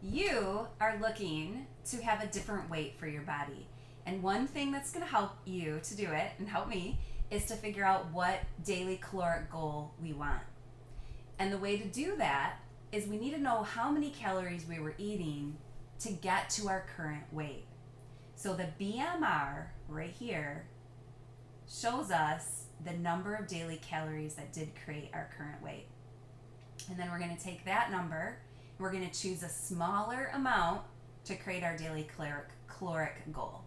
you are looking to have a different weight for your body. And one thing that's going to help you to do it and help me is to figure out what daily caloric goal we want. And the way to do that is we need to know how many calories we were eating to get to our current weight. So the BMR right here shows us the number of daily calories that did create our current weight. And then we're going to take that number, we're going to choose a smaller amount to create our daily caloric goal.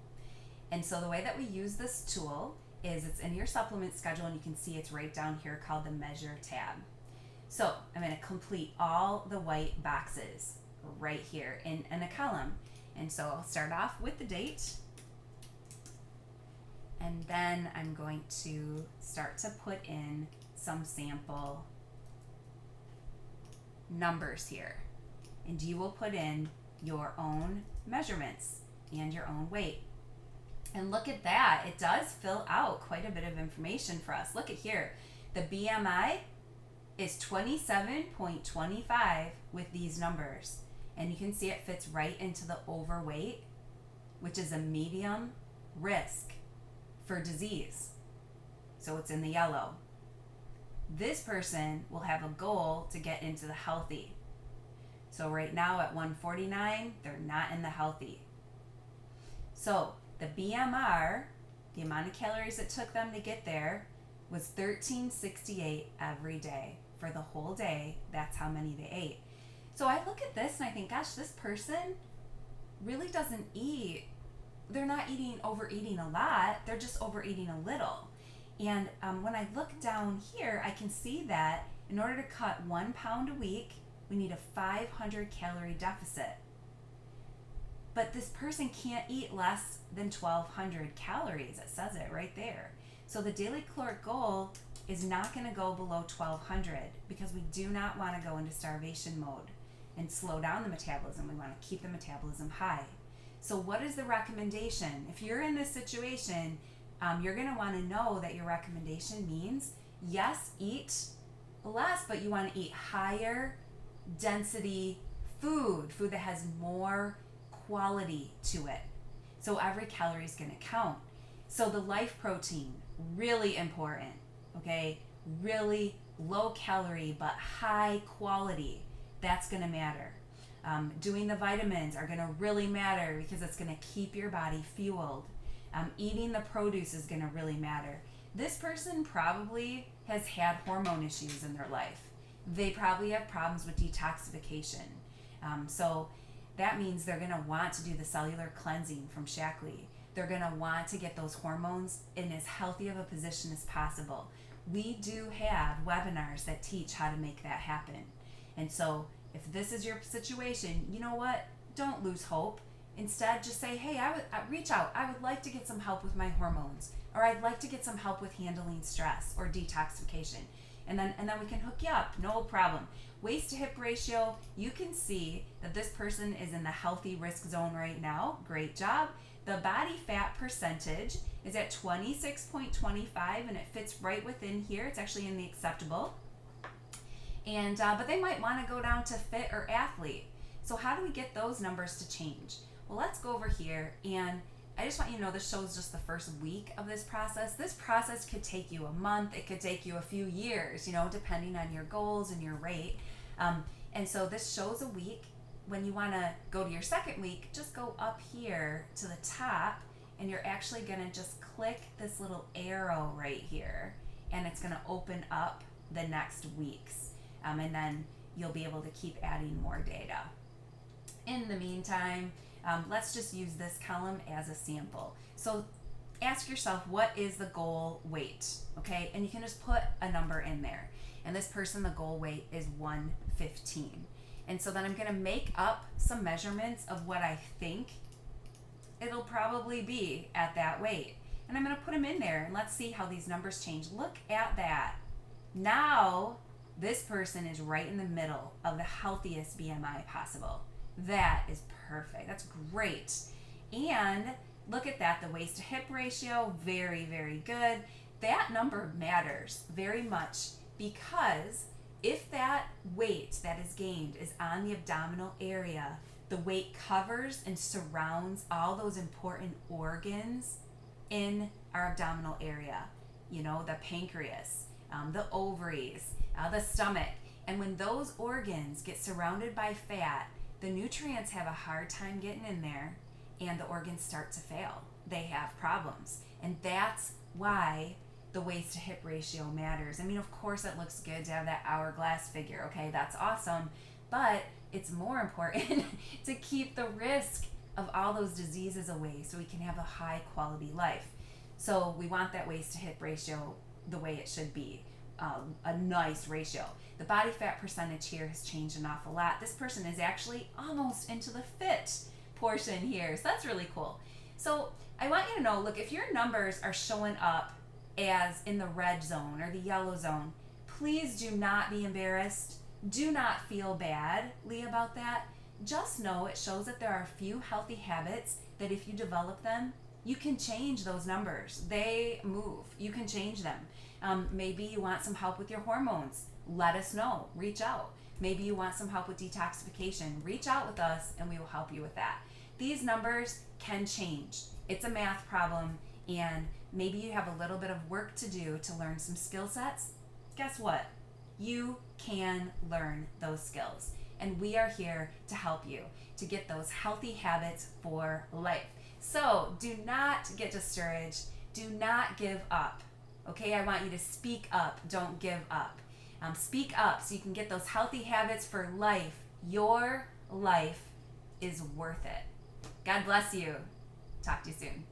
And so the way that we use this tool is it's in your supplement schedule, and you can see it's right down here called the Measure tab. So I'm going to complete all the white boxes right here in a column. And so I'll start off with the date, and then I'm going to start to put in some sample numbers here. And you will put in your own measurements and your own weight. And look at that, it does fill out quite a bit of information for us. Look at here, the BMI is 27.25 with these numbers. And you can see it fits right into the overweight, which is a medium risk for disease. So it's in the yellow. This person will have a goal to get into the healthy. So right now at 149, they're not in the healthy. So the BMR, the amount of calories it took them to get there, was 1368 every day. For the whole day, that's how many they ate. So I look at this and I think, gosh, this person really doesn't eat. They're not overeating a lot. They're just overeating a little. And when I look down here, I can see that in order to cut 1 pound a week, we need a 500 calorie deficit. But this person can't eat less than 1,200 calories. It says it right there. So the daily caloric goal is not going to go below 1,200 because we do not want to go into starvation mode and slow down the metabolism. We want to keep the metabolism high. So what is the recommendation? If you're in this situation, you're going to want to know that your recommendation means, yes, eat less, but you want to eat higher density food that has more quality to it. So every calorie is going to count. So the life protein, really important, okay? Really low calorie, but high quality. That's going to matter. Doing the vitamins are going to really matter because it's going to keep your body fueled. Eating the produce is going to really matter. This person probably has had hormone issues in their life. They probably have problems with detoxification. So that means they're going to want to do the cellular cleansing from Shaklee. They're going to want to get those hormones in as healthy of a position as possible. We do have webinars that teach how to make that happen. And so if this is your situation, you know what? Don't lose hope. Instead, just say, hey, I reach out. I would like to get some help with my hormones, or I'd like to get some help with handling stress or detoxification. And then we can hook you up, no problem. Waist to hip ratio, you can see that this person is in the healthy risk zone right now. Great job. The body fat percentage is at 26.25, and it fits right within here. It's actually in the acceptable. And but they might want to go down to fit or athlete. So how do we get those numbers to change? Well, let's go over here, and I just want you to know this shows just the first week of this process. This process could take you a month. It could take you a few years, depending on your goals and your rate. And so this shows a week. When you want to go to your second week, just go up here to the top, and you're actually going to just click this little arrow right here, and it's going to open up the next weeks. And then you'll be able to keep adding more data. In the meantime, let's just use this column as a sample. So ask yourself, what is the goal weight? Okay, and you can just put a number in there. And this person, the goal weight is 115. And so then I'm going to make up some measurements of what I think it'll probably be at that weight. And I'm going to put them in there, and let's see how these numbers change. Look at that. Now, this person is right in the middle of the healthiest BMI possible. That is perfect. That's great. And look at that, the waist to hip ratio, very, very good. That number matters very much because if that weight that is gained is on the abdominal area, The weight covers and surrounds all those important organs in our abdominal area. You know, the pancreas, the ovaries, the stomach. And when those organs get surrounded by fat, the nutrients have a hard time getting in there and the organs start to fail. They have problems. And that's why the waist to hip ratio matters. I mean, of course, it looks good to have that hourglass figure, okay? That's awesome. But it's more important to keep the risk of all those diseases away so we can have a high quality life. So we want that waist to hip ratio the way it should be, a nice ratio. The body fat percentage here has changed an awful lot. This person is actually almost into the fit portion here, so that's really cool. So I want you to know, look, if your numbers are showing up as in the red zone or the yellow zone, please do not be embarrassed. Do not feel badly about that. Just know it shows that there are a few healthy habits that if you develop them, you can change those numbers. They move. You can change them. Maybe you want some help with your hormones. Let us know. Reach out. Maybe you want some help with detoxification. Reach out with us and we will help you with that. These numbers can change. It's a math problem, and maybe you have a little bit of work to do to learn some skill sets. Guess what? You can learn those skills. And we are here to help you to get those healthy habits for life. So do not get discouraged. Do not give up. Okay, I want you to speak up. Don't give up. Speak up so you can get those healthy habits for life. Your life is worth it. God bless you. Talk to you soon.